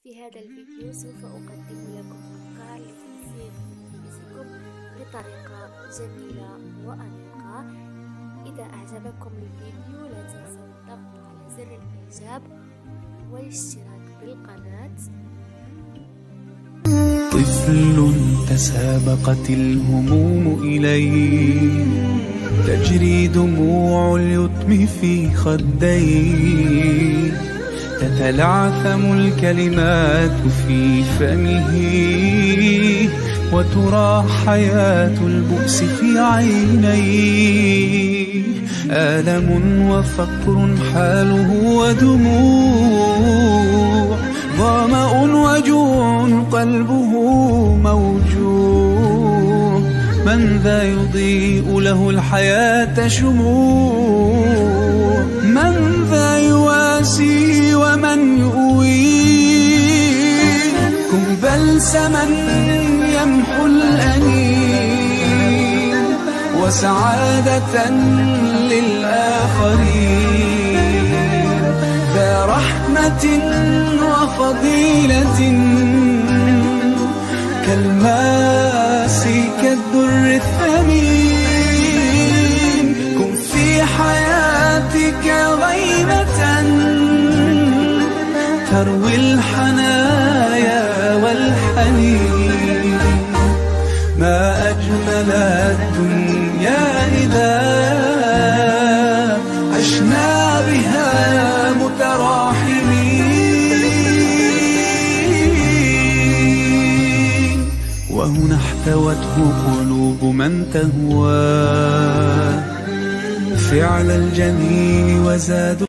في هذا الفيديو سوف أقدم لكم أفكار لتنسيق أنفسكم بطريقة جميلة وأنيقة. إذا أعجبكم الفيديو لا تنسوا الضغط على زر الإعجاب والاشتراك بالقناة. طفل تسابقت الهموم إليه، تجري دموع اليتم في خديه، تتلعثم الكلمات في فمه، وترى حياة البؤس في عينيه. آلم وفقر حاله ودموع، ظمأ وجوع قلبه موجوع. من ذا يضيء له الحياة شموع؟ من ذا يواسي ومن يؤويه؟ كن بلسما يمحو الأنين وسعادة للآخرين، ذا رحمة وفضيلة كالماس كالدر الثمين. كن في حياتك غيمة تروي الحنايا والحنين. ما أجمل الدنيا إذا عشنا بها متراحمين، وهنا احتوته قلوب من تهوى فعل الجميل وزاد